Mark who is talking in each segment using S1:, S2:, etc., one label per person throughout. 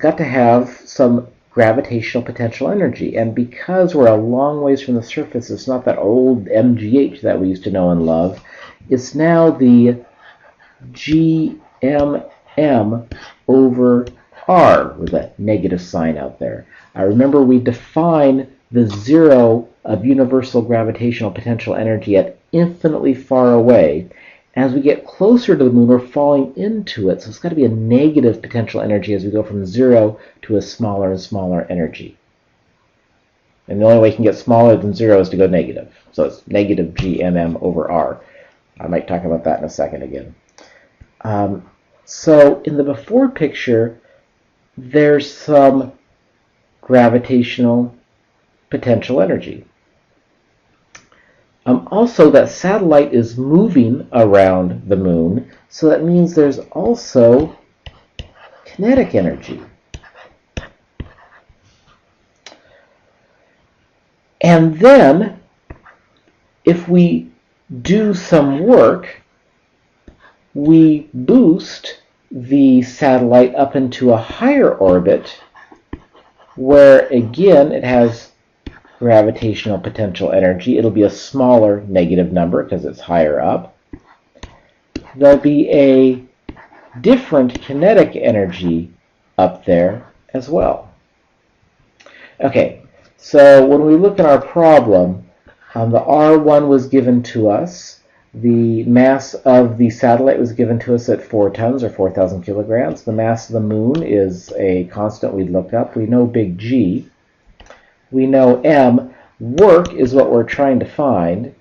S1: got to have some gravitational potential energy. And because we're a long ways from the surface, it's not that old MGH that we used to know and love. It's now the GMM over R with a negative sign out there. Remember, we define the zero of universal gravitational potential energy at infinitely far away. As we get closer to the moon, we're falling into it, so it's got to be a negative potential energy as we go from zero to a smaller and smaller energy. And the only way you can get smaller than zero is to go negative. So it's negative GMM over R. I might talk about that in a second again. So in the before picture, there's some gravitational potential energy. Also, that satellite is moving around the moon, so that means there's also kinetic energy. And then, if we do some work, we boost the satellite up into a higher orbit, where again it has gravitational potential energy. It'll be a smaller negative number because it's higher up. There'll be a different kinetic energy up there as well. Okay, so when we look at our problem, the R1 was given to us. The mass of the satellite was given to us at 4 tons or 4,000 kilograms. The mass of the moon is a constant we looked up. We know big G. We know M. Work is what we're trying to find.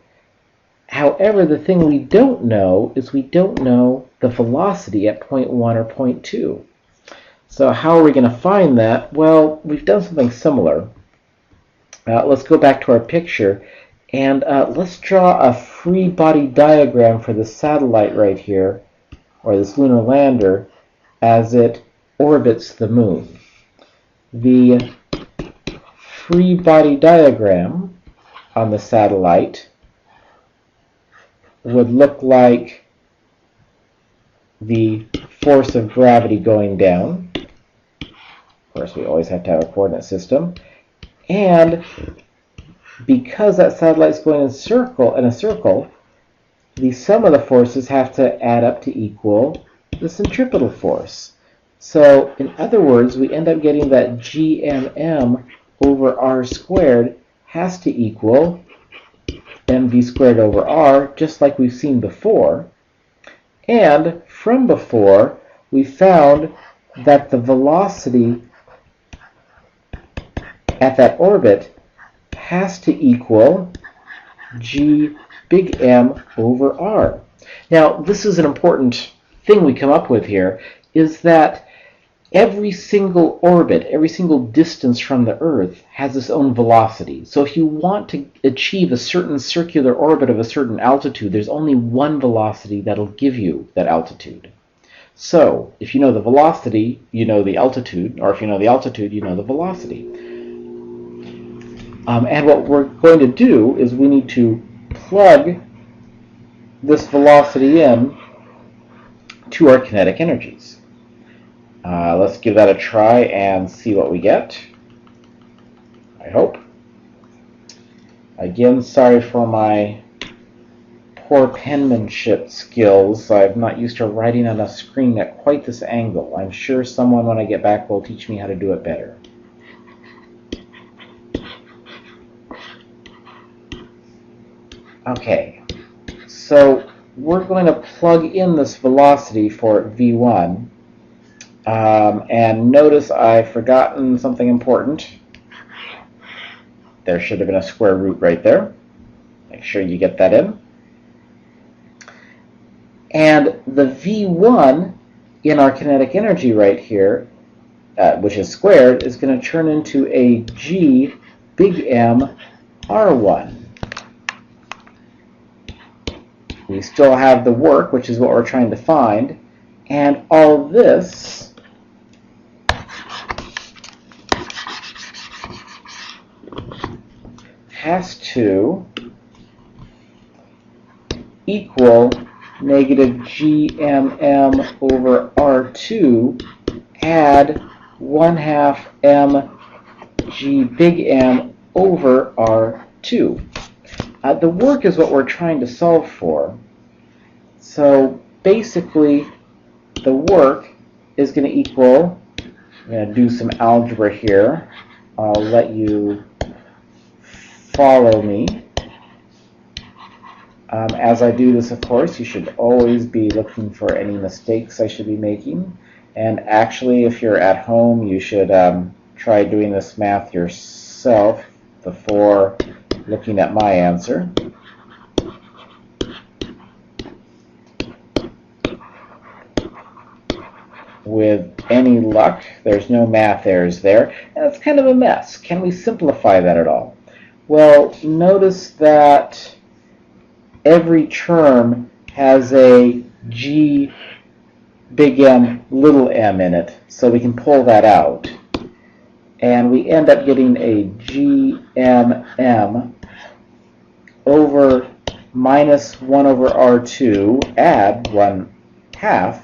S1: However, the thing we don't know is we don't know the velocity at point 1 or point 2. So how are we going to find that? Well, we've done something similar. Let's go back to our picture, and let's draw a free body diagram for the satellite right here, or this lunar lander, as it orbits the moon. The free body diagram on the satellite would look like the force of gravity going down. Of course, we always have to have a coordinate system. And because that satellite's going in a circle, the sum of the forces have to add up to equal the centripetal force. So, in other words, we end up getting that GMM over R squared has to equal mv squared over R, just like we've seen before. And from before, we found that the velocity at that orbit has to equal G big M over R. Now, this is an important thing we come up with here, is that every single orbit, every single distance from the Earth has its own velocity. So if you want to achieve a certain circular orbit of a certain altitude, there's only one velocity that'll give you that altitude. So if you know the velocity, you know the altitude, or if you know the altitude, you know the velocity. And what we're going to do is we need to plug this velocity in to our kinetic energies. Let's give that a try and see what we get. I hope. Again, sorry for my poor penmanship skills. I'm not used to writing on a screen at quite this angle. I'm sure someone, when I get back, will teach me how to do it better. Okay, so we're going to plug in this velocity for V1. And notice I've forgotten something important. There should have been a square root right there. Make sure you get that in. And the V1 in our kinetic energy right here, which is squared, is going to turn into a G big M R1. We still have the work, which is what we're trying to find, and all this has to equal negative GMM over R2 add 1/2 mg big M over R2. The work is what we're trying to solve for. So basically, the work is going to equal, I'm going to do some algebra here. I'll let you follow me. As I do this, of course, you should always be looking for any mistakes I should be making. And actually, if you're at home, you should try doing this math yourself before looking at my answer. With any luck, there's no math errors there, and it's kind of a mess. Can we simplify that at all? Well, notice that every term has a g big M little m in it, so we can pull that out. And we end up getting a gmm over minus 1 over R2, add 1/2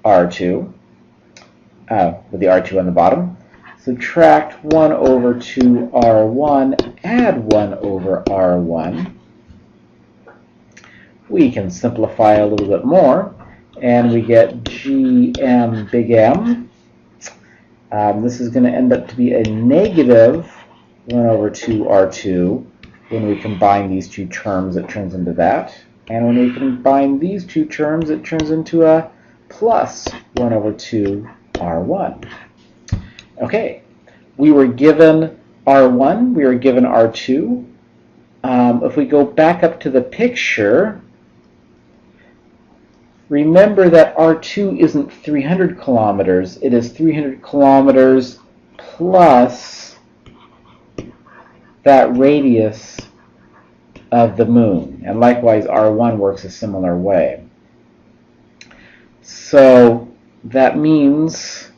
S1: R2, with the R2 on the bottom. Subtract 1 over 2 R1, add 1 over R1. We can simplify a little bit more, and we get gm big M. This is going to end up to be a negative 1 over 2 R2. When we combine these two terms, it turns into that. And when we combine these two terms, it turns into a plus 1 over 2 R1. Okay, we were given R1, we were given R2. If we go back up to the picture, remember that R2 isn't 300 kilometers, it is 300 kilometers plus that radius of the moon. And likewise, R1 works a similar way. So that means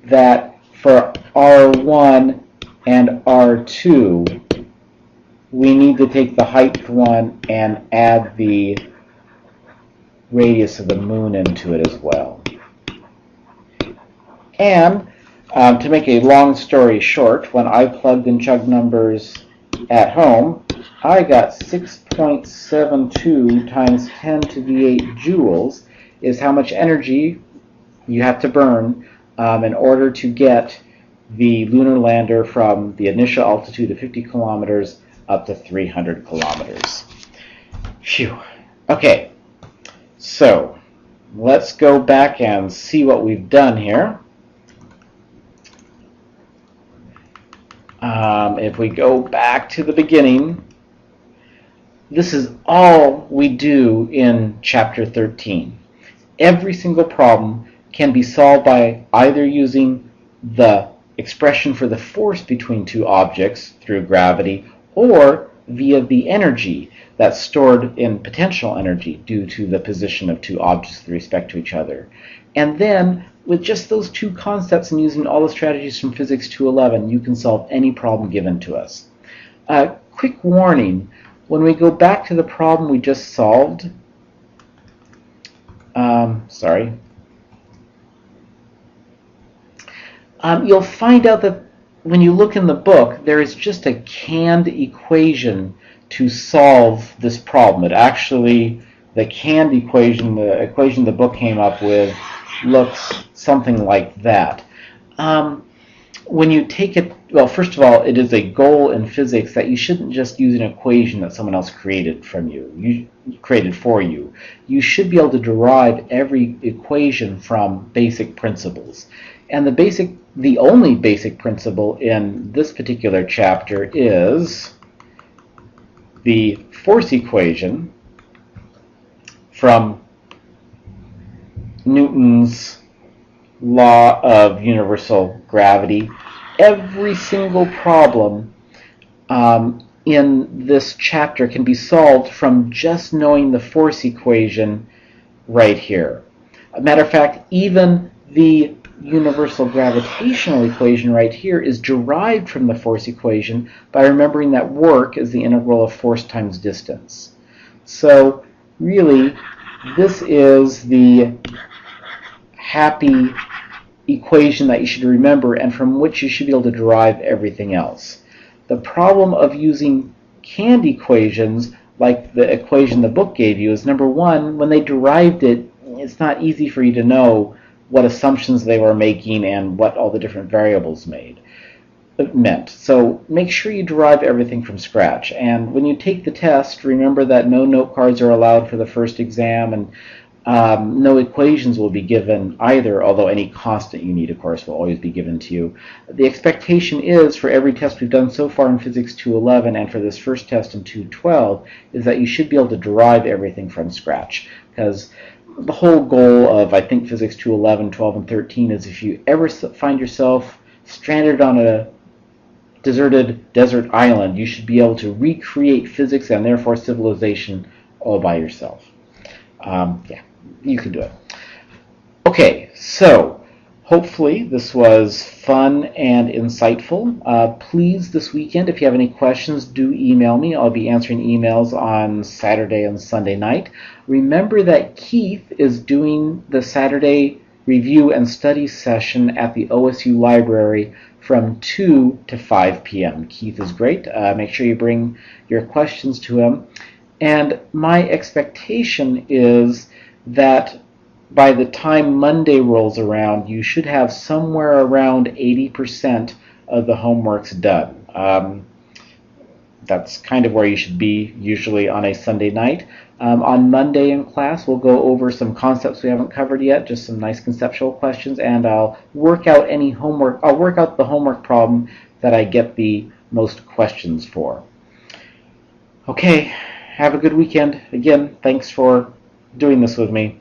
S1: that for R1 and R2, we need to take the height one and add the radius of the moon into it as well. And to make a long story short, when I plugged in chug numbers at home, I got 6.72 times 10 to the 8 joules is how much energy you have to burn in order to get the lunar lander from the initial altitude of 50 kilometers up to 300 kilometers. Phew. Okay, so let's go back and see what we've done here. If we go back to the beginning, this is all we do in Chapter 13. Every single problem can be solved by either using the expression for the force between two objects through gravity or via the energy that's stored in potential energy due to the position of two objects with respect to each other. And then, with just those two concepts and using all the strategies from Physics 211, you can solve any problem given to us. Quick warning, when we go back to the problem we just solved, you'll find out that when you look in the book, there is just a canned equation to solve this problem. It actually, the canned equation, the equation the book came up with, looks something like that. When you take it, well, first of all, it is a goal in physics that you shouldn't just use an equation that someone else created for you. You should be able to derive every equation from basic principles. And the only basic principle in this particular chapter is the force equation from Newton's law of universal gravity. Every single problem in this chapter can be solved from just knowing the force equation right here. As a matter of fact, even the universal gravitational equation right here is derived from the force equation by remembering that work is the integral of force times distance. So really, this is the happy equation that you should remember and from which you should be able to derive everything else. The problem of using canned equations, like the equation the book gave you, is number one, when they derived it, it's not easy for you to know what assumptions they were making and what all the different variables meant. So make sure you derive everything from scratch. And when you take the test, remember that no note cards are allowed for the first exam, and no equations will be given either, although any constant you need, of course, will always be given to you. The expectation is, for every test we've done so far in Physics 211 and for this first test in 212, is that you should be able to derive everything from scratch. Because the whole goal of, I think, Physics 211, 12, and 13 is if you ever find yourself stranded on a deserted desert island, you should be able to recreate physics and therefore civilization all by yourself. Yeah, you can do it. Okay, so hopefully this was fun and insightful. Please, this weekend, if you have any questions, do email me. I'll be answering emails on Saturday and Sunday night. Remember that Keith is doing the Saturday review and study session at the OSU library from 2 to 5 p.m. Keith is great. Make sure you bring your questions to him. And my expectation is that by the time Monday rolls around, you should have somewhere around 80% of the homeworks done. That's kind of where you should be usually on a Sunday night. On Monday in class, we'll go over some concepts we haven't covered yet, just some nice conceptual questions, and I'll work out any homework. I'll work out the homework problem that I get the most questions for. Okay, have a good weekend. Again, thanks for doing this with me.